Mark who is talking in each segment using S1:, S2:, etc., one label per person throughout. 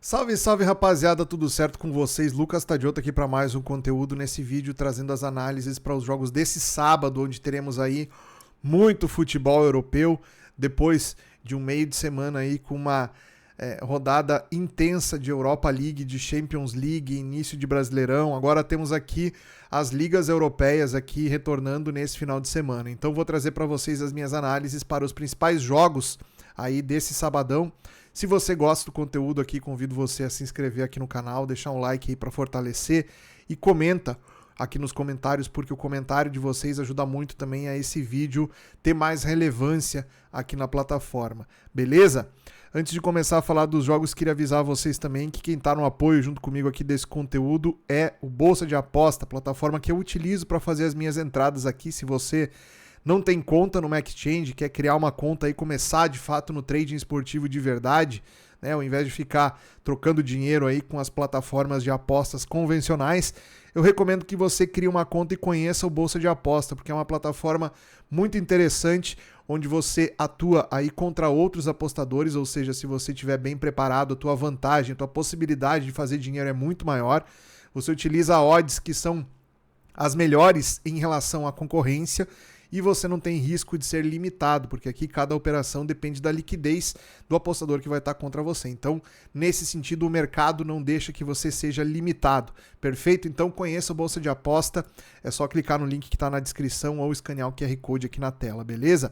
S1: Salve, salve rapaziada, tudo certo com vocês? Lucas Tadioto aqui para mais um conteúdo nesse vídeo, trazendo as análises para os jogos desse sábado, onde teremos aí muito futebol europeu, depois de um meio de semana aí com uma rodada intensa de Europa League, de Champions League, início de Brasileirão. Agora temos aqui as ligas europeias aqui retornando nesse final de semana. Então vou trazer para vocês as minhas análises para os principais jogos aí desse sabadão. Se você gosta do conteúdo aqui, convido você a se inscrever aqui no canal, deixar um like aí para fortalecer e comenta aqui nos comentários, porque o comentário de vocês ajuda muito também a esse vídeo ter mais relevância aqui na plataforma, beleza? Antes de começar a falar dos jogos, queria avisar vocês também que quem está no apoio junto comigo aqui desse conteúdo é o Bolsa de Aposta, plataforma que eu utilizo para fazer as minhas entradas aqui. Se você não tem conta no MaxChange, quer criar uma conta e começar de fato no trading esportivo de verdade, né, ao invés de ficar trocando dinheiro aí com as plataformas de apostas convencionais, eu recomendo que você crie uma conta e conheça o Bolsa de Aposta, porque é uma plataforma muito interessante, onde você atua aí contra outros apostadores, ou seja, se você estiver bem preparado, a tua vantagem, a tua possibilidade de fazer dinheiro é muito maior. Você utiliza odds que são as melhores em relação à concorrência, e você não tem risco de ser limitado, porque aqui cada operação depende da liquidez do apostador que vai estar contra você. Então, nesse sentido, o mercado não deixa que você seja limitado. Perfeito? Então, conheça o Bolsa de Aposta. É só clicar no link que está na descrição ou escanear o QR Code aqui na tela, beleza?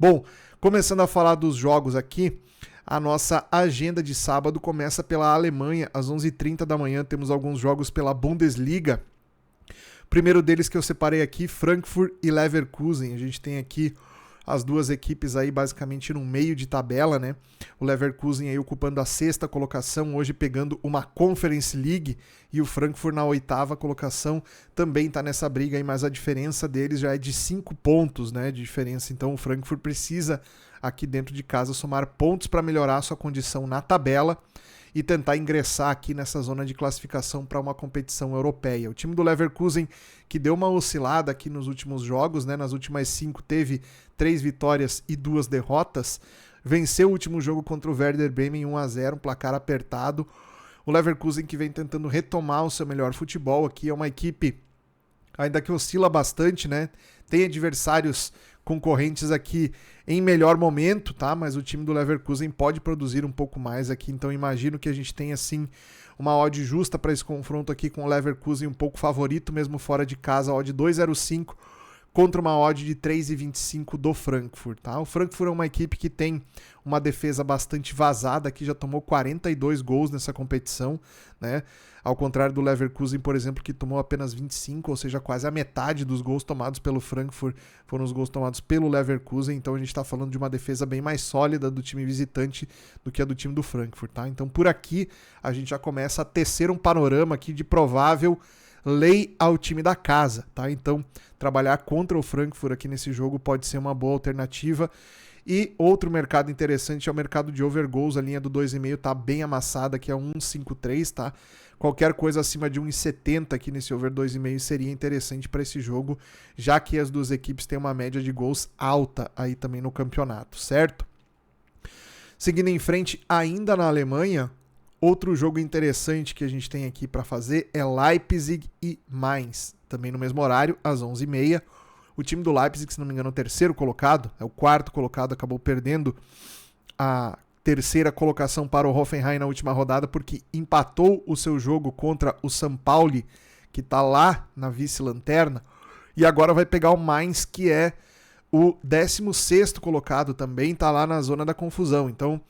S1: Bom, começando a falar dos jogos aqui, a nossa agenda de sábado começa pela Alemanha. Às 11h30 da manhã temos alguns jogos pela Bundesliga. Primeiro deles que eu separei aqui, Frankfurt e Leverkusen. A gente tem aqui as duas equipes aí basicamente no meio de tabela, né? O Leverkusen aí ocupando a 6ª colocação, hoje pegando uma Conference League, e o Frankfurt na 8ª colocação também tá nessa briga aí, mas a diferença deles já é de 5 pontos, né, de diferença. Então o Frankfurt precisa aqui dentro de casa somar pontos para melhorar a sua condição na tabela e tentar ingressar aqui nessa zona de classificação para uma competição europeia. O time do Leverkusen, que deu uma oscilada aqui nos últimos jogos, né? Nas últimas 5 teve 3 vitórias e 2 derrotas, venceu o último jogo contra o Werder Bremen 1-0, um placar apertado. O Leverkusen que vem tentando retomar o seu melhor futebol aqui, é uma equipe ainda que oscila bastante, né? Tem adversários concorrentes aqui em melhor momento, tá? Mas o time do Leverkusen pode produzir um pouco mais aqui, então imagino que a gente tenha assim uma odd justa para esse confronto aqui com o Leverkusen um pouco favorito, mesmo fora de casa, odd 2,05 contra uma odd de 3,25 do Frankfurt, tá? O Frankfurt é uma equipe que tem uma defesa bastante vazada, que já tomou 42 gols nessa competição, né? Ao contrário do Leverkusen, por exemplo, que tomou apenas 25, ou seja, quase a metade dos gols tomados pelo Frankfurt foram os gols tomados pelo Leverkusen. Então a gente está falando de uma defesa bem mais sólida do time visitante do que a do time do Frankfurt, tá? Então por aqui a gente já começa a tecer um panorama aqui de provável lei ao time da casa, tá? Então, trabalhar contra o Frankfurt aqui nesse jogo pode ser uma boa alternativa. E outro mercado interessante é o mercado de overgoals, a linha do 2,5 tá bem amassada, que é 1,53, tá? Qualquer coisa acima de 1,70 aqui nesse over 2,5 seria interessante para esse jogo, já que as duas equipes têm uma média de gols alta aí também no campeonato, certo? Seguindo em frente, ainda na Alemanha, outro jogo interessante que a gente tem aqui para fazer é Leipzig e Mainz, também no mesmo horário, às 11h30. O time do Leipzig, se não me engano, é o 3º colocado, é o 4º colocado, acabou perdendo a 3ª colocação para o Hoffenheim na última rodada, porque empatou o seu jogo contra o São Paulo, que está lá na vice-lanterna, e agora vai pegar o Mainz, que é o 16º colocado, também está lá na zona da confusão. Então,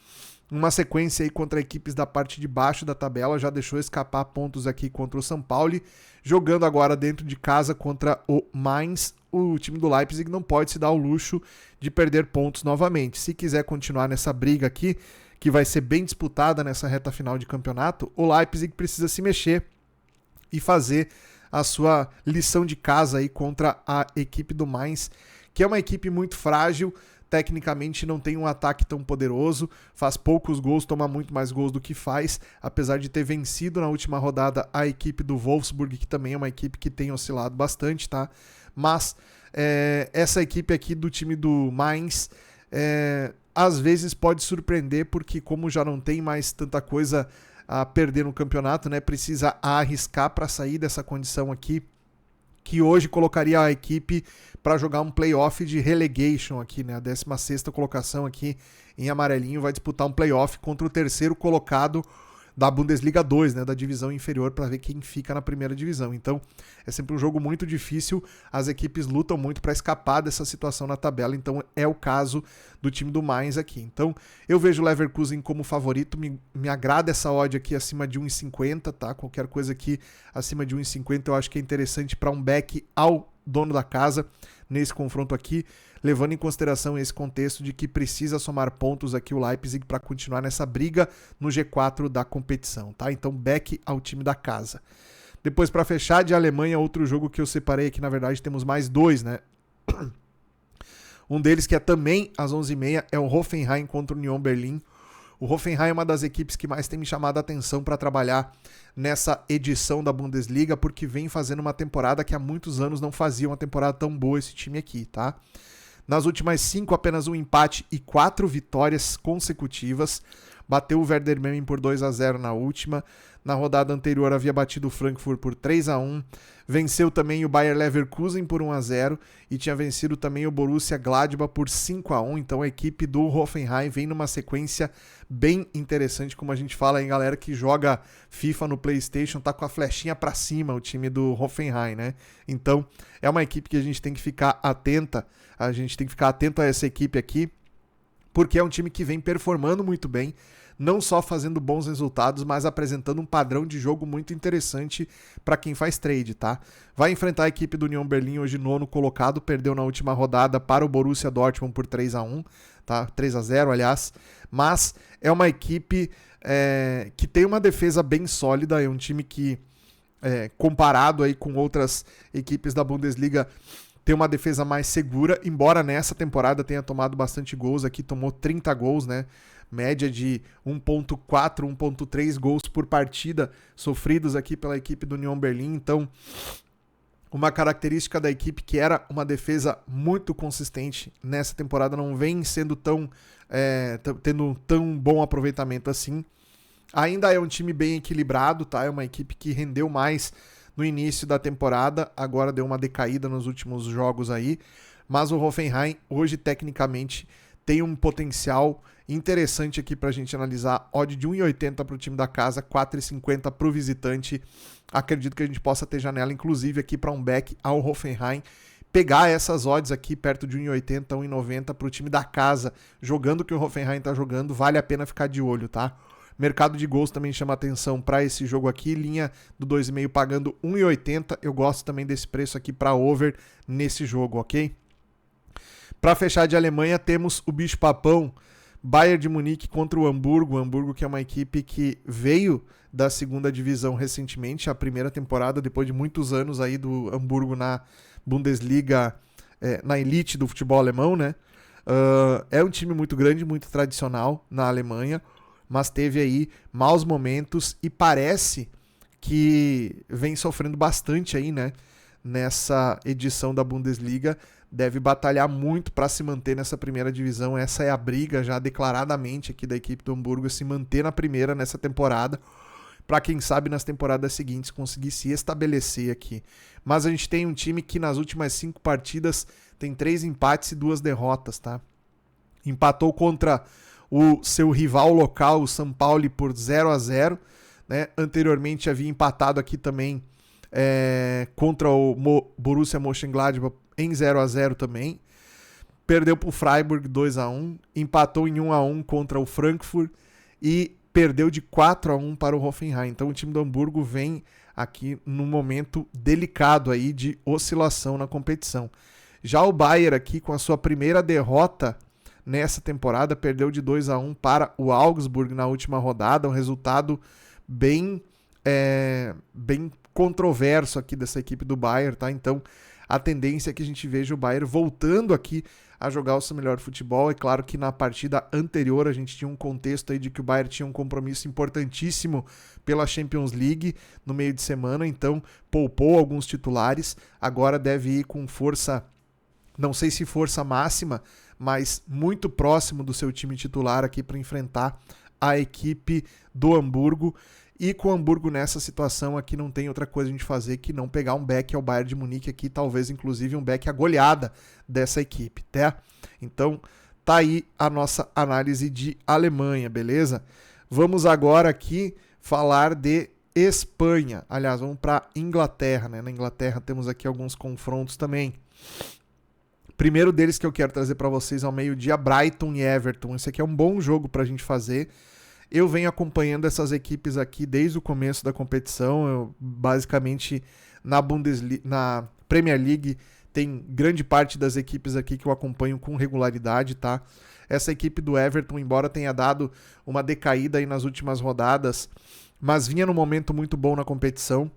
S1: uma sequência aí contra equipes da parte de baixo da tabela, já deixou escapar pontos aqui contra o São Paulo, jogando agora dentro de casa contra o Mainz. O time do Leipzig não pode se dar o luxo de perder pontos novamente. Se quiser continuar nessa briga aqui, que vai ser bem disputada nessa reta final de campeonato, o Leipzig precisa se mexer e fazer a sua lição de casa aí contra a equipe do Mainz, que é uma equipe muito frágil. Tecnicamente não tem um ataque tão poderoso, faz poucos gols, toma muito mais gols do que faz, apesar de ter vencido na última rodada a equipe do Wolfsburg, que também é uma equipe que tem oscilado bastante, tá? Mas essa equipe aqui do time do Mainz às vezes pode surpreender, porque como já não tem mais tanta coisa a perder no campeonato, né? Precisa arriscar para sair dessa condição aqui, que hoje colocaria a equipe para jogar um playoff de relegation aqui, né? A 16ª colocação aqui em amarelinho vai disputar um playoff contra o terceiro colocado da Bundesliga 2, né, da divisão inferior, para ver quem fica na primeira divisão. Então, é sempre um jogo muito difícil, as equipes lutam muito para escapar dessa situação na tabela, então é o caso do time do Mainz aqui. Então, eu vejo o Leverkusen como favorito, me agrada essa odd aqui acima de 1,50, tá? Qualquer coisa aqui acima de 1,50 eu acho que é interessante para um back ao dono da casa nesse confronto aqui, levando em consideração esse contexto de que precisa somar pontos aqui o Leipzig para continuar nessa briga no G4 da competição, tá? Então, back ao time da casa. Depois, para fechar, de Alemanha, outro jogo que eu separei aqui, na verdade, temos mais dois, né? Um deles que é também às 11h30 é o Hoffenheim contra o Union Berlin. O Hoffenheim é uma das equipes que mais tem me chamado a atenção para trabalhar nessa edição da Bundesliga, porque vem fazendo uma temporada que há muitos anos não fazia uma temporada tão boa esse time aqui, tá? Nas últimas 5, apenas um empate e 4 vitórias consecutivas. Bateu o Werder Bremen por 2-0 na última. Na rodada anterior havia batido o Frankfurt por 3-1. Venceu também o Bayer Leverkusen por 1-0 e tinha vencido também o Borussia Gladbach por 5-1. Então a equipe do Hoffenheim vem numa sequência bem interessante, como a gente fala aí, galera que joga FIFA no PlayStation, tá com a flechinha pra cima o time do Hoffenheim, né? Então é uma equipe que a gente tem que ficar atenta, a gente tem que ficar atento a essa equipe aqui, porque é um time que vem performando muito bem, não só fazendo bons resultados, mas apresentando um padrão de jogo muito interessante para quem faz trade, tá? Vai enfrentar a equipe do Union Berlin, hoje nono colocado, perdeu na última rodada para o Borussia Dortmund por 3-1, tá? 3-0, aliás, mas é uma equipe que tem uma defesa bem sólida, é um time que, comparado aí com outras equipes da Bundesliga, tem uma defesa mais segura, embora nessa temporada tenha tomado bastante gols, aqui tomou 30 gols, né? Média de 1.4, 1.3 gols por partida sofridos aqui pela equipe do Union Berlin. Então, uma característica da equipe que era uma defesa muito consistente nessa temporada, não vem sendo tendo tão bom aproveitamento assim. Ainda é um time bem equilibrado, tá? É uma equipe que rendeu mais no início da temporada, agora deu uma decaída nos últimos jogos aí, mas o Hoffenheim hoje tecnicamente tem um potencial interessante aqui pra gente analisar. Odd de 1,80 para o time da casa, 4,50 para o visitante. Acredito que a gente possa ter janela, inclusive, aqui para um back ao Hoffenheim. Pegar essas odds aqui perto de 1,80, 1,90 para o time da casa, jogando o que o Hoffenheim tá jogando, vale a pena ficar de olho, tá? Mercado de gols também chama atenção para esse jogo aqui, linha do 2,5 pagando 1,80. Eu gosto também desse preço aqui para over nesse jogo, ok? Para fechar de Alemanha, temos o bicho-papão Bayern de Munique contra o Hamburgo. O Hamburgo, que é uma equipe que veio da segunda divisão recentemente, a primeira temporada, depois de muitos anos aí do Hamburgo na Bundesliga, na elite do futebol alemão, né? É um time muito grande, muito tradicional na Alemanha, mas teve aí maus momentos e parece que vem sofrendo bastante aí, né? Nessa edição da Bundesliga, deve batalhar muito para se manter nessa primeira divisão. Essa é a briga já declaradamente aqui da equipe do Hamburgo, se manter na primeira nessa temporada, para quem sabe nas temporadas seguintes conseguir se estabelecer aqui. Mas a gente tem um time que nas últimas 5 partidas tem 3 empates e 2 derrotas, tá? Empatou contra o seu rival local, o São Paulo, por 0-0, né? Anteriormente havia empatado aqui também contra o Borussia Mönchengladbach em 0-0 também. Perdeu para o Freiburg 2-1, empatou em 1-1 contra o Frankfurt e perdeu de 4-1 para o Hoffenheim. Então o time do Hamburgo vem aqui num momento delicado aí de oscilação na competição. Já o Bayern aqui, com a sua primeira derrota nessa temporada, perdeu de 2-1 para o Augsburg na última rodada, um resultado bem controverso aqui dessa equipe do Bayern, tá? Então a tendência é que a gente veja o Bayern voltando aqui a jogar o seu melhor futebol. É claro que na partida anterior a gente tinha um contexto aí de que o Bayern tinha um compromisso importantíssimo pela Champions League no meio de semana, então poupou alguns titulares, agora deve ir com força, não sei se força máxima, mas muito próximo do seu time titular aqui para enfrentar a equipe do Hamburgo. E com o Hamburgo nessa situação aqui não tem outra coisa a gente fazer que não pegar um back ao Bayern de Munique aqui, talvez inclusive um back a goleada dessa equipe, tá? Então tá aí a nossa análise de Alemanha, beleza? Vamos agora aqui falar de Espanha. Aliás, vamos para Inglaterra, né? Na Inglaterra temos aqui alguns confrontos também. Primeiro deles que eu quero trazer para vocês ao meio-dia, Brighton e Everton. Esse aqui é um bom jogo para a gente fazer. Eu venho acompanhando essas equipes aqui desde o começo da competição. Eu, basicamente, na Premier League, tem grande parte das equipes aqui que eu acompanho com regularidade, tá? Essa equipe do Everton, embora tenha dado uma decaída aí nas últimas rodadas, mas vinha num momento muito bom na competição.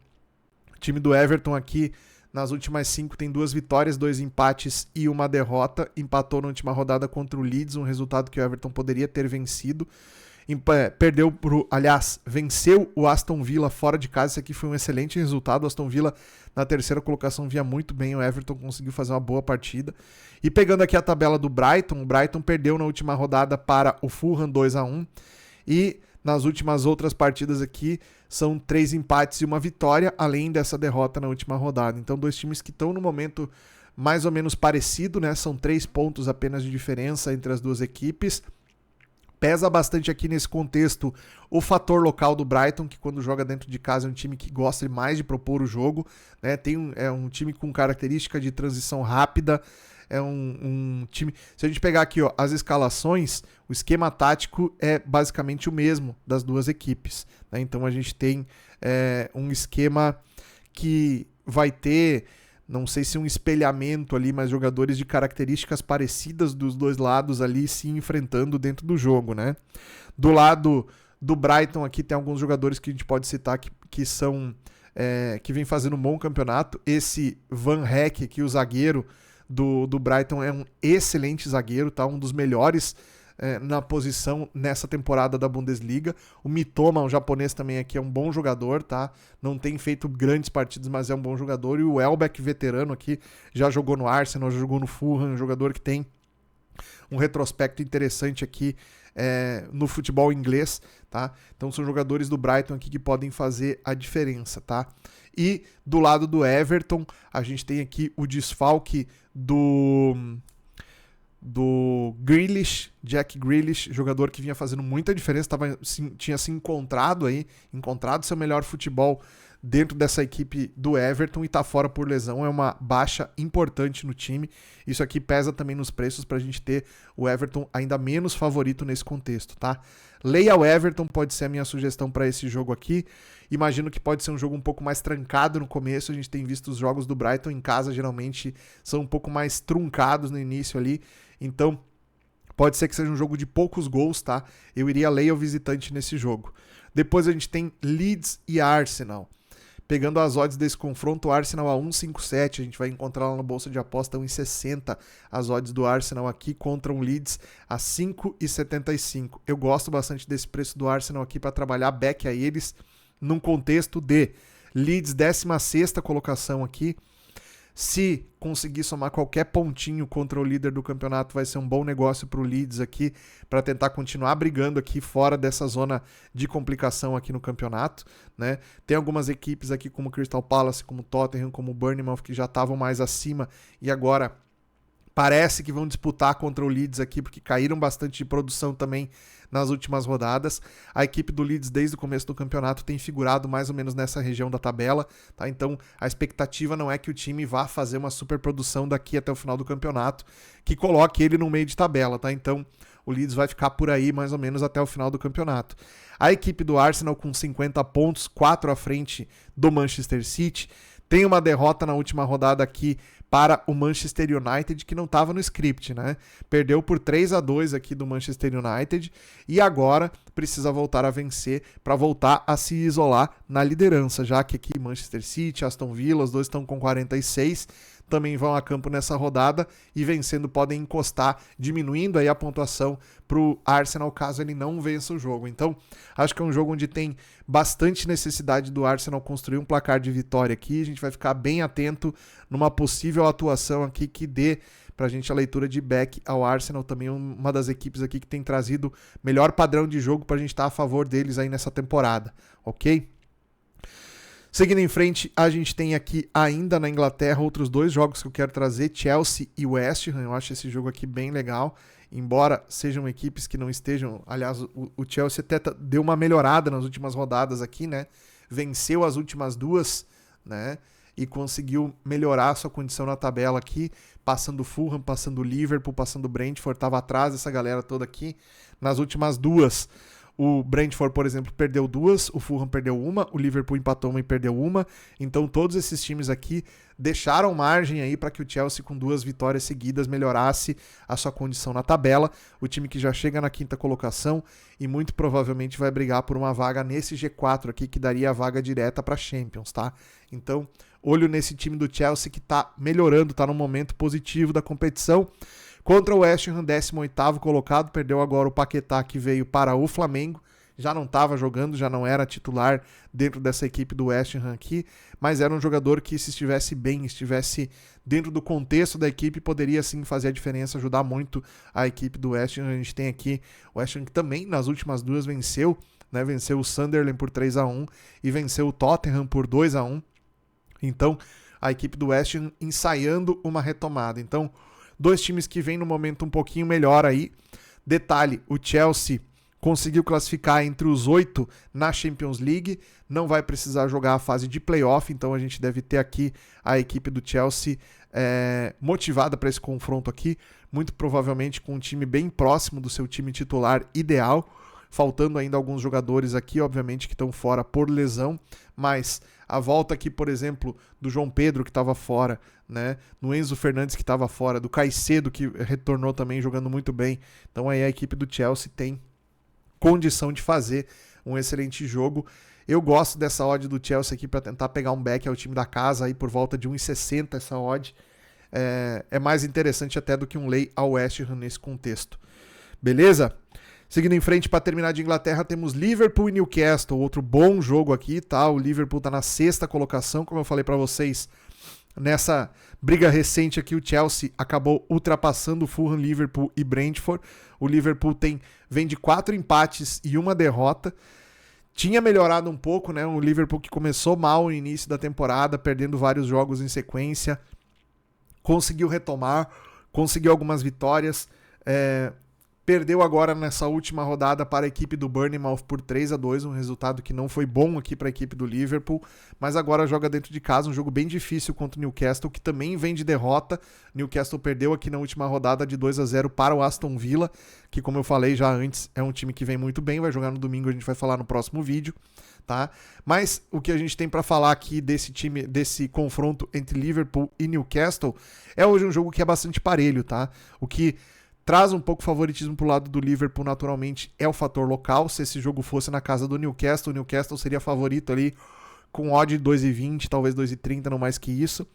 S1: O time do Everton aqui, nas últimas 5, tem 2 vitórias, 2 empates e 1 derrota. Empatou na última rodada contra o Leeds, um resultado que o Everton poderia ter vencido. Venceu o Aston Villa fora de casa. Esse aqui foi um excelente resultado. O Aston Villa na terceira colocação vinha muito bem, o Everton conseguiu fazer uma boa partida. E pegando aqui a tabela do Brighton, o Brighton perdeu na última rodada para o Fulham 2-1 e nas últimas outras partidas aqui são 3 empates e 1 vitória, além dessa derrota na última rodada. Então 2 times que estão no momento mais ou menos parecido, né? São 3 pontos apenas de diferença entre as duas equipes. Pesa bastante aqui nesse contexto o fator local do Brighton, que quando joga dentro de casa é um time que gosta mais de propor o jogo, né? É um time com característica de transição rápida, é um time... Se a gente pegar aqui, ó, as escalações, o esquema tático é basicamente o mesmo das duas equipes, né? Então a gente tem um esquema que vai ter... Não sei se um espelhamento ali, mas jogadores de características parecidas dos dois lados ali se enfrentando dentro do jogo, né? Do lado do Brighton aqui tem alguns jogadores que a gente pode citar que são... que vem fazendo um bom campeonato. Esse Van Heck aqui, o zagueiro do Brighton, é um excelente zagueiro, tá? Um dos melhores na posição nessa temporada da Bundesliga. O Mitoma, um japonês também aqui, é um bom jogador, tá? Não tem feito grandes partidas, mas é um bom jogador. E o Welbeck, veterano aqui, já jogou no Arsenal, já jogou no Fulham, um jogador que tem um retrospecto interessante aqui no futebol inglês, tá? Então são jogadores do Brighton aqui que podem fazer a diferença, tá? E do lado do Everton, a gente tem aqui o desfalque do Grealish, Jack Grealish, jogador que vinha fazendo muita diferença, tinha se encontrado seu melhor futebol dentro dessa equipe do Everton e tá fora por lesão. É uma baixa importante no time. Isso aqui pesa também nos preços pra gente ter o Everton ainda menos favorito nesse contexto, tá? Leia o Everton, pode ser a minha sugestão para esse jogo aqui. Imagino que pode ser um jogo um pouco mais trancado no começo. A gente tem visto os jogos do Brighton em casa, geralmente são um pouco mais truncados no início ali. Então, pode ser que seja um jogo de poucos gols, tá? Eu iria Leia o visitante nesse jogo. Depois a gente tem Leeds e Arsenal. Pegando as odds desse confronto, o Arsenal a 1,57, a gente vai encontrar lá na bolsa de aposta 1,60 as odds do Arsenal aqui contra um Leeds a 5,75. Eu gosto bastante desse preço do Arsenal aqui para trabalhar back a eles num contexto de Leeds 16ª colocação aqui. Se conseguir somar qualquer pontinho contra o líder do campeonato, vai ser um bom negócio para o Leeds aqui, para tentar continuar brigando aqui fora dessa zona de complicação aqui no campeonato, né? Tem algumas equipes aqui como Crystal Palace, como Tottenham, como Bournemouth, que já estavam mais acima e agora parece que vão disputar contra o Leeds aqui, porque caíram bastante de produção também nas últimas rodadas. A equipe do Leeds, desde o começo do campeonato, tem figurado mais ou menos nessa região da tabela, tá? Então, a expectativa não é que o time vá fazer uma superprodução daqui até o final do campeonato, que coloque ele no meio de tabela, tá? Então, o Leeds vai ficar por aí mais ou menos até o final do campeonato. A equipe do Arsenal com 50 pontos, 4 à frente do Manchester City, tem uma derrota na última rodada aqui para o Manchester United, que não estava no script, né? Perdeu por 3-2 aqui do Manchester United e agora precisa voltar a vencer para voltar a se isolar na liderança, já que aqui Manchester City, Aston Villa, os dois estão com 46, também vão a campo nessa rodada e vencendo podem encostar, diminuindo aí a pontuação para o Arsenal caso ele não vença o jogo. Então, acho que é um jogo onde tem bastante necessidade do Arsenal construir um placar de vitória aqui. A gente vai ficar bem atento numa possível atuação aqui que dê pra gente a leitura de back ao Arsenal, também uma das equipes aqui que tem trazido melhor padrão de jogo pra gente estar a favor deles aí nessa temporada, ok? Seguindo em frente, a gente tem aqui ainda na Inglaterra outros 2 jogos que eu quero trazer, Chelsea e West Ham. Eu acho esse jogo aqui bem legal, embora sejam equipes que não estejam... Aliás, o Chelsea até deu uma melhorada nas últimas rodadas aqui, né? Venceu as últimas 2, né? E conseguiu melhorar a sua condição na tabela aqui, passando o Fulham, passando o Liverpool, passando o Brentford, estava atrás dessa galera toda aqui nas últimas 2. O Brentford, por exemplo, perdeu 2, o Fulham perdeu 1, o Liverpool empatou 1 e perdeu 1. Então todos esses times aqui deixaram margem aí para que o Chelsea com 2 vitórias seguidas melhorasse a sua condição na tabela. O time que já chega na 5ª colocação e muito provavelmente vai brigar por uma vaga nesse G4 aqui, que daria a vaga direta para Champions, tá? Então, olho nesse time do Chelsea que tá melhorando, tá num momento positivo da competição. Contra o West Ham, 18º colocado, perdeu agora o Paquetá, que veio para o Flamengo, já não estava jogando, já não era titular dentro dessa equipe do West Ham aqui, mas era um jogador que, se estivesse bem, estivesse dentro do contexto da equipe, poderia sim fazer a diferença, ajudar muito a equipe do West Ham. A gente tem aqui o West Ham que também nas últimas 2 venceu, né? Venceu o Sunderland por 3-1 e venceu o Tottenham por 2-1. Então, a equipe do West Ham ensaiando uma retomada. Então, 2 times que vêm no momento um pouquinho melhor aí. Detalhe, o Chelsea conseguiu classificar entre os 8 na Champions League, não vai precisar jogar a fase de playoff, então a gente deve ter aqui a equipe do Chelsea motivada para esse confronto aqui, muito provavelmente com um time bem próximo do seu time titular ideal, faltando ainda alguns jogadores aqui, obviamente, que estão fora por lesão, mas a volta aqui, por exemplo, do João Pedro, que estava fora, né? No Enzo Fernandes, que estava fora, do Caicedo, que retornou também jogando muito bem. Então aí a equipe do Chelsea tem condição de fazer um excelente jogo. Eu gosto dessa odd do Chelsea aqui para tentar pegar um back ao time da casa aí por volta de 1,60 essa odd. É mais interessante até do que um lay ao West Ham nesse contexto. Beleza? Seguindo em frente, para terminar de Inglaterra, temos Liverpool e Newcastle, outro bom jogo aqui, tá? O Liverpool tá na 6ª colocação, como eu falei para vocês, nessa briga recente aqui, o Chelsea acabou ultrapassando o Fulham, Liverpool e Brentford. O Liverpool vem de 4 empates e 1 derrota. Tinha melhorado um pouco, né? O Liverpool que começou mal no início da temporada, perdendo vários jogos em sequência, conseguiu retomar, conseguiu algumas vitórias, perdeu agora nessa última rodada para a equipe do Bournemouth por 3-2, um resultado que não foi bom aqui para a equipe do Liverpool, mas agora joga dentro de casa, um jogo bem difícil contra o Newcastle, que também vem de derrota. Newcastle perdeu aqui na última rodada de 2-0 para o Aston Villa, que, como eu falei já antes, é um time que vem muito bem, vai jogar no domingo, a gente vai falar no próximo vídeo, tá? Mas o que a gente tem para falar aqui desse time, desse confronto entre Liverpool e Newcastle, é hoje um jogo que é bastante parelho, tá? O que traz um pouco de favoritismo pro lado do Liverpool, naturalmente, é o fator local. Se esse jogo fosse na casa do Newcastle, o Newcastle seria favorito ali com odd de 2,20, talvez 2,30, não mais que isso.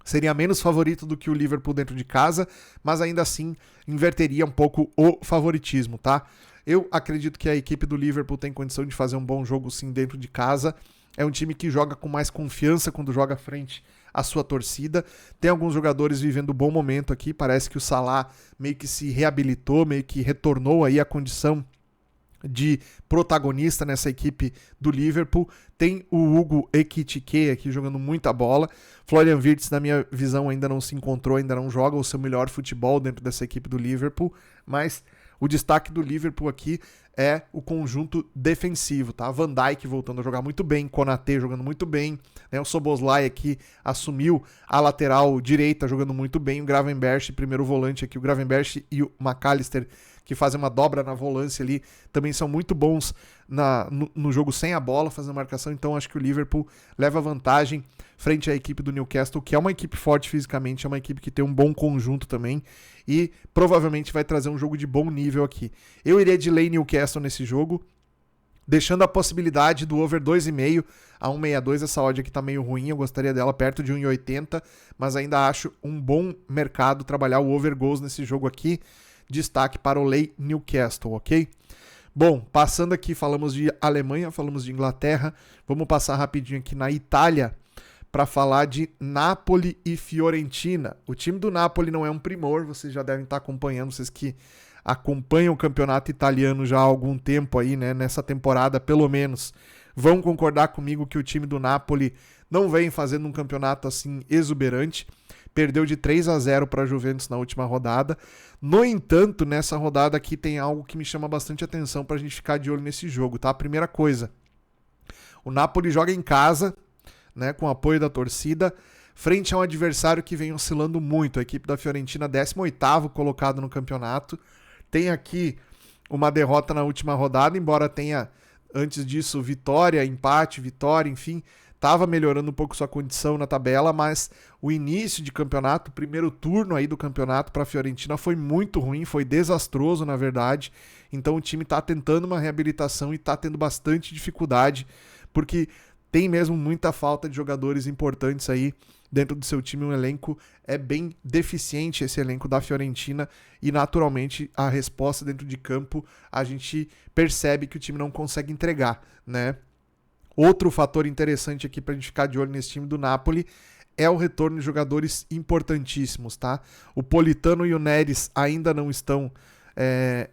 S1: Seria menos favorito do que o Liverpool dentro de casa, mas ainda assim inverteria um pouco o favoritismo, tá? Eu acredito que a equipe do Liverpool tem condição de fazer um bom jogo sim dentro de casa. É um time que joga com mais confiança quando joga frente à sua torcida. Tem alguns jogadores vivendo um bom momento aqui. Parece que o Salah meio que se reabilitou, meio que retornou aí à condição de protagonista nessa equipe do Liverpool. Tem o Hugo Ekitike aqui jogando muita bola. Florian Wirtz, na minha visão, ainda não se encontrou, ainda não joga o seu melhor futebol dentro dessa equipe do Liverpool, mas o destaque do Liverpool aqui é o conjunto defensivo, tá? Van Dijk voltando a jogar muito bem, Konaté jogando muito bem, né? O Szoboszlai aqui assumiu a lateral direita jogando muito bem, o Gravenberch, primeiro volante aqui, o Gravenberch e o McAllister, que fazem uma dobra na volância ali, também são muito bons no jogo sem a bola, fazendo marcação. Então acho que o Liverpool leva vantagem frente à equipe do Newcastle, que é uma equipe forte fisicamente, é uma equipe que tem um bom conjunto também, e provavelmente vai trazer um jogo de bom nível aqui. Eu iria de lay Newcastle nesse jogo, deixando a possibilidade do over 2,5 a 1,62. Essa odd aqui tá meio ruim, eu gostaria dela perto de 1,80, mas ainda acho um bom mercado trabalhar o over goals nesse jogo aqui. Destaque para o lay Newcastle, ok? Bom, passando aqui, falamos de Alemanha, falamos de Inglaterra, vamos passar rapidinho aqui na Itália para falar de Napoli e Fiorentina. O time do Napoli não é um primor, vocês já devem estar acompanhando, vocês que acompanham o campeonato italiano já há algum tempo aí, né, nessa temporada pelo menos, vão concordar comigo que o time do Napoli não vem fazendo um campeonato assim exuberante. Perdeu de 3-0 para a Juventus na última rodada. No entanto, nessa rodada aqui tem algo que me chama bastante atenção para a gente ficar de olho nesse jogo, tá? A primeira coisa, o Napoli joga em casa, né, com apoio da torcida, frente a um adversário que vem oscilando muito. A equipe da Fiorentina, 18º colocado no campeonato. Tem aqui uma derrota na última rodada, embora tenha, antes disso, vitória, empate, vitória, enfim, estava melhorando um pouco sua condição na tabela, mas o início de campeonato, o primeiro turno aí do campeonato para a Fiorentina foi muito ruim, foi desastroso, na verdade. Então o time está tentando uma reabilitação e está tendo bastante dificuldade, porque tem mesmo muita falta de jogadores importantes aí dentro do seu time. Um elenco é bem deficiente, esse elenco da Fiorentina, e naturalmente a resposta dentro de campo a gente percebe que o time não consegue entregar, né? Outro fator interessante aqui para a gente ficar de olho nesse time do Napoli é o retorno de jogadores importantíssimos, tá? O Politano e o Neres ainda não estão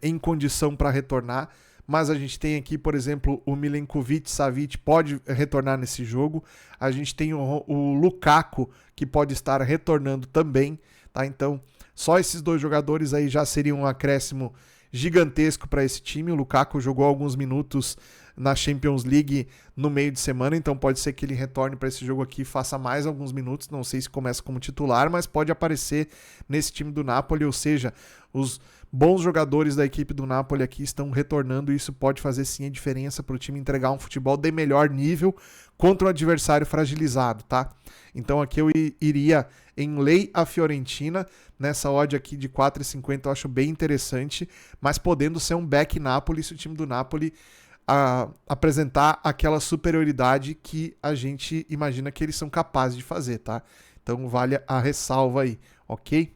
S1: em condição para retornar, mas a gente tem aqui, por exemplo, o Milenkovic-Savic pode retornar nesse jogo. A gente tem o Lukaku, que pode estar retornando também, tá? Então, só esses dois jogadores aí já seriam um acréscimo gigantesco para esse time. O Lukaku jogou alguns minutos na Champions League no meio de semana, então pode ser que ele retorne para esse jogo aqui e faça mais alguns minutos. Não sei se começa como titular, mas pode aparecer nesse time do Napoli, ou seja, os bons jogadores da equipe do Napoli aqui estão retornando, e isso pode fazer sim a diferença para o time entregar um futebol de melhor nível contra um adversário fragilizado, tá? Então aqui eu iria em lei a Fiorentina, nessa odd aqui de 4,50 eu acho bem interessante, mas podendo ser um back Napoli se o time do Napoli apresentar aquela superioridade que a gente imagina que eles são capazes de fazer, tá? Então vale a ressalva aí, ok?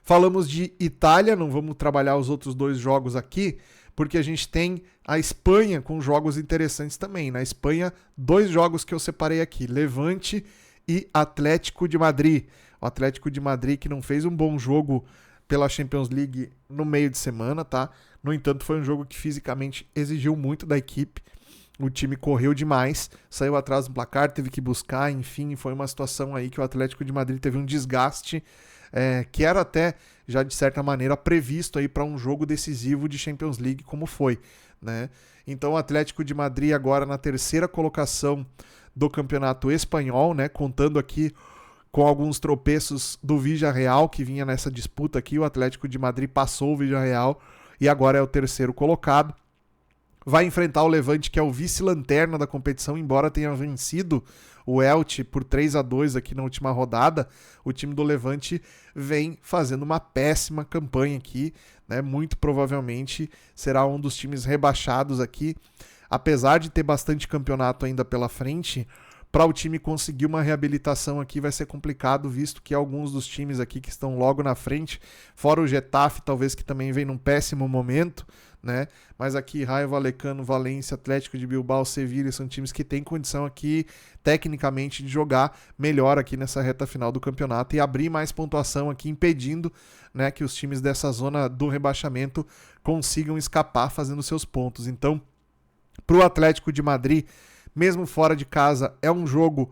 S1: Falamos de Itália, não vamos trabalhar os outros dois jogos aqui, porque a gente tem a Espanha com jogos interessantes também. Na Espanha, dois jogos que eu separei aqui, Levante e Atlético de Madrid. O Atlético de Madrid que não fez um bom jogo pela Champions League no meio de semana, tá? No entanto, foi um jogo que fisicamente exigiu muito da equipe. O time correu demais, saiu atrás do placar, teve que buscar, enfim, foi uma situação aí que o Atlético de Madrid teve um desgaste que era até, já de certa maneira, previsto aí para um jogo decisivo de Champions League como foi, né? Então o Atlético de Madrid agora na terceira colocação do Campeonato Espanhol, né? Contando aqui com alguns tropeços do Villarreal, que vinha nessa disputa aqui. O Atlético de Madrid passou o Villarreal e agora é o terceiro colocado. Vai enfrentar o Levante, que é o vice-lanterna da competição, embora tenha vencido o Elche por 3-2 aqui na última rodada. O time do Levante vem fazendo uma péssima campanha aqui, né? Muito provavelmente será um dos times rebaixados aqui, apesar de ter bastante campeonato ainda pela frente. Para o time conseguir uma reabilitação aqui vai ser complicado, visto que alguns dos times aqui que estão logo na frente, fora o Getafe, talvez, que também vem num péssimo momento, né? Mas aqui Raio Vallecano, Valência, Atlético de Bilbao, Sevilha são times que têm condição aqui, tecnicamente, de jogar melhor aqui nessa reta final do campeonato e abrir mais pontuação aqui, impedindo, né, que os times dessa zona do rebaixamento consigam escapar fazendo seus pontos. Então, para o Atlético de Madrid, mesmo fora de casa, é um jogo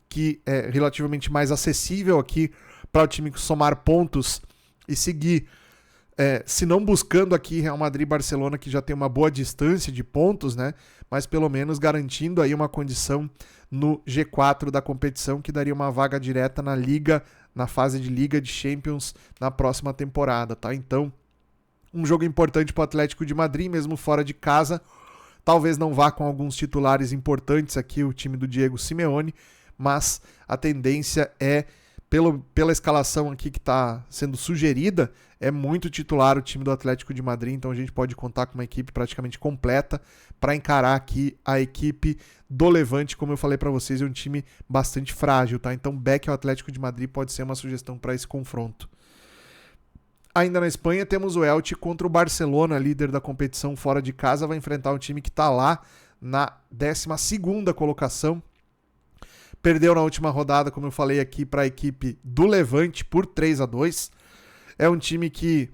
S1: que é relativamente mais acessível aqui para o time somar pontos e seguir, se não buscando aqui Real Madrid e Barcelona, que já tem uma boa distância de pontos, né? Mas pelo menos garantindo aí uma condição no G4 da competição, que daria uma vaga direta na Liga, na fase de Liga de Champions na próxima temporada, tá? Então, um jogo importante para o Atlético de Madrid, mesmo fora de casa. Talvez não vá com alguns titulares importantes aqui o time do Diego Simeone, mas a tendência é, pela escalação aqui que está sendo sugerida, é muito titular o time do Atlético de Madrid, então a gente pode contar com uma equipe praticamente completa para encarar aqui a equipe do Levante. Como eu falei para vocês, é um time bastante frágil, tá? Então back ao Atlético de Madrid pode ser uma sugestão para esse confronto. Ainda na Espanha temos o Elche contra o Barcelona, líder da competição fora de casa, vai enfrentar um time que está lá na 12ª colocação. Perdeu na última rodada, como eu falei aqui, para a equipe do Levante por 3-2. É um time que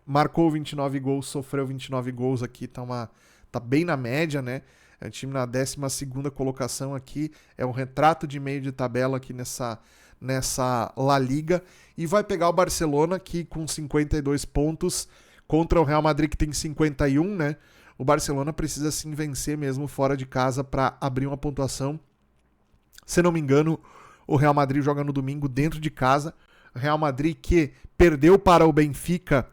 S1: marcou 29 gols, sofreu 29 gols aqui, tá bem na média, né? É um time na 12ª colocação aqui, é um retrato de meio de tabela aqui nessa La Liga, e vai pegar o Barcelona aqui com 52 pontos contra o Real Madrid, que tem 51, né? O Barcelona precisa sim vencer mesmo fora de casa para abrir uma pontuação. Se não me engano, o Real Madrid joga no domingo dentro de casa. O Real Madrid que perdeu para o Benfica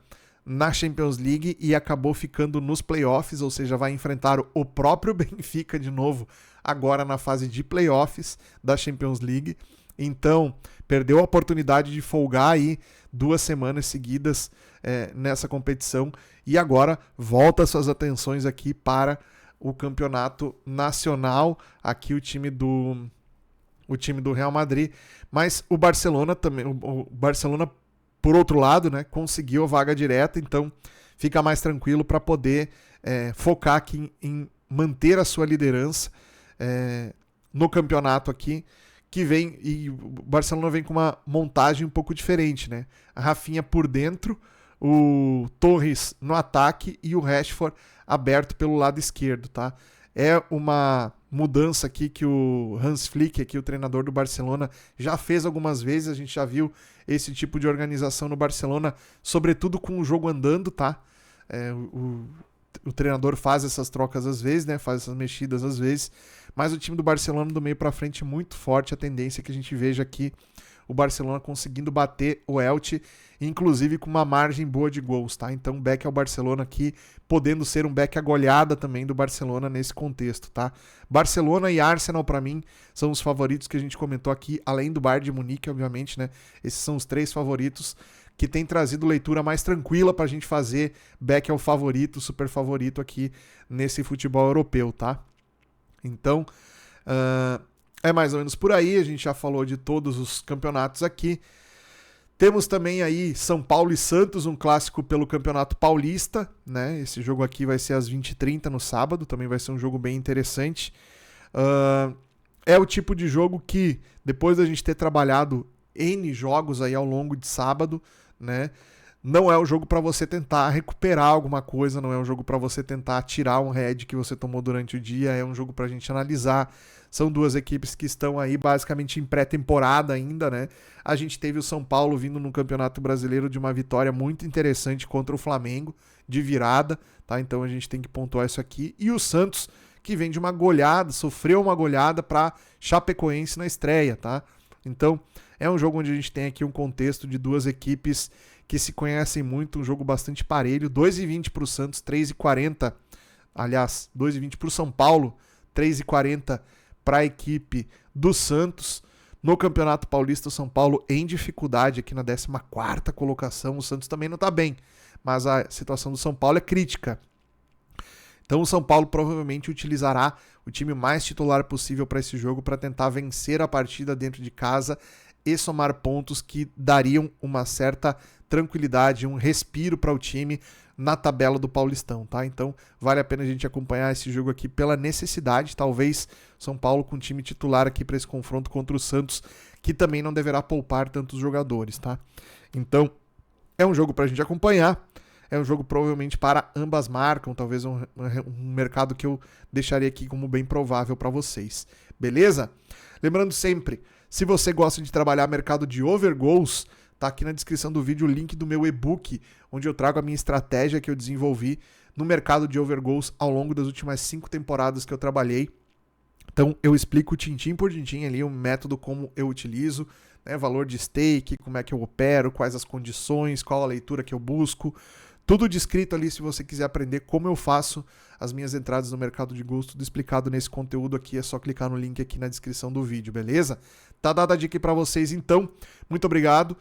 S1: na Champions League e acabou ficando nos playoffs, ou seja, vai enfrentar o próprio Benfica de novo agora na fase de playoffs da Champions League. Então, perdeu a oportunidade de folgar aí 2 semanas seguidas nessa competição e agora volta suas atenções aqui para o campeonato nacional, aqui o time do Real Madrid, mas o Barcelona também, o Barcelona, por outro lado, né, conseguiu a vaga direta, então fica mais tranquilo para poder focar aqui em manter a sua liderança no campeonato aqui, que vem, e o Barcelona vem com uma montagem um pouco diferente, né? A Rafinha por dentro, o Torres no ataque e o Rashford aberto pelo lado esquerdo, tá? É uma mudança aqui que o Hans Flick, aqui, o treinador do Barcelona, já fez algumas vezes. A gente já viu esse tipo de organização no Barcelona, sobretudo com o jogo andando, tá? O treinador faz essas trocas às vezes, né? Faz essas mexidas às vezes, mas o time do Barcelona do meio para frente é muito forte. A tendência é que a gente veja aqui o Barcelona conseguindo bater o Elche, inclusive com uma margem boa de gols, tá? Então, back ao Barcelona aqui, podendo ser um back a goleada também do Barcelona nesse contexto, tá? Barcelona e Arsenal, para mim, são os favoritos que a gente comentou aqui, além do Bayern de Munique, obviamente, né? Esses são os 3 favoritos que tem trazido leitura mais tranquila pra gente fazer back ao favorito, super favorito aqui nesse futebol europeu, tá? Então, é mais ou menos por aí. A gente já falou de todos os campeonatos aqui. Temos também aí São Paulo e Santos, um clássico pelo Campeonato Paulista, né? Esse jogo aqui vai ser às 20h30 no sábado, também vai ser um jogo bem interessante. É o tipo de jogo que, depois da gente ter trabalhado N jogos aí ao longo de sábado, né? Não é um jogo para você tentar recuperar alguma coisa, não é um jogo para você tentar tirar um head que você tomou durante o dia, é um jogo para a gente analisar. São 2 equipes que estão aí basicamente em pré-temporada ainda, né? A gente teve o São Paulo vindo no Campeonato Brasileiro de uma vitória muito interessante contra o Flamengo, de virada, tá? Então a gente tem que pontuar isso aqui. E o Santos, que vem de uma goleada, sofreu uma goleada para Chapecoense na estreia, tá? Então é um jogo onde a gente tem aqui um contexto de 2 equipes que se conhecem muito, um jogo bastante parelho, 2,20 para o Santos, 3,40, aliás, 2,20 para o São Paulo, 3,40 para a equipe do Santos. No Campeonato Paulista, o São Paulo em dificuldade aqui na 14ª colocação, o Santos também não está bem, mas a situação do São Paulo é crítica. Então o São Paulo provavelmente utilizará o time mais titular possível para esse jogo, para tentar vencer a partida dentro de casa e somar pontos que dariam uma certa tranquilidade, um respiro para o time na tabela do Paulistão, tá? Então vale a pena a gente acompanhar esse jogo aqui pela necessidade. Talvez São Paulo com time titular aqui para esse confronto contra o Santos, que também não deverá poupar tantos jogadores, tá? Então é um jogo para a gente acompanhar. É um jogo provavelmente para ambas marcas, talvez um mercado que eu deixaria aqui como bem provável para vocês. Beleza? Lembrando sempre, se você gosta de trabalhar mercado de overgoals, tá aqui na descrição do vídeo o link do meu e-book, onde eu trago a minha estratégia que eu desenvolvi no mercado de overgoals ao longo das últimas 5 temporadas que eu trabalhei. Então eu explico tintim por tintim ali o método como eu utilizo, né, valor de stake, como é que eu opero, quais as condições, qual a leitura que eu busco. Tudo descrito ali se você quiser aprender como eu faço as minhas entradas no mercado de gols, tudo explicado nesse conteúdo aqui, é só clicar no link aqui na descrição do vídeo, beleza? Tá dada a dica para vocês então, muito obrigado.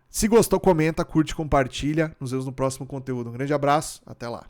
S1: Se gostou, comenta, curte, compartilha. Nos vemos no próximo conteúdo. Um grande abraço, até lá.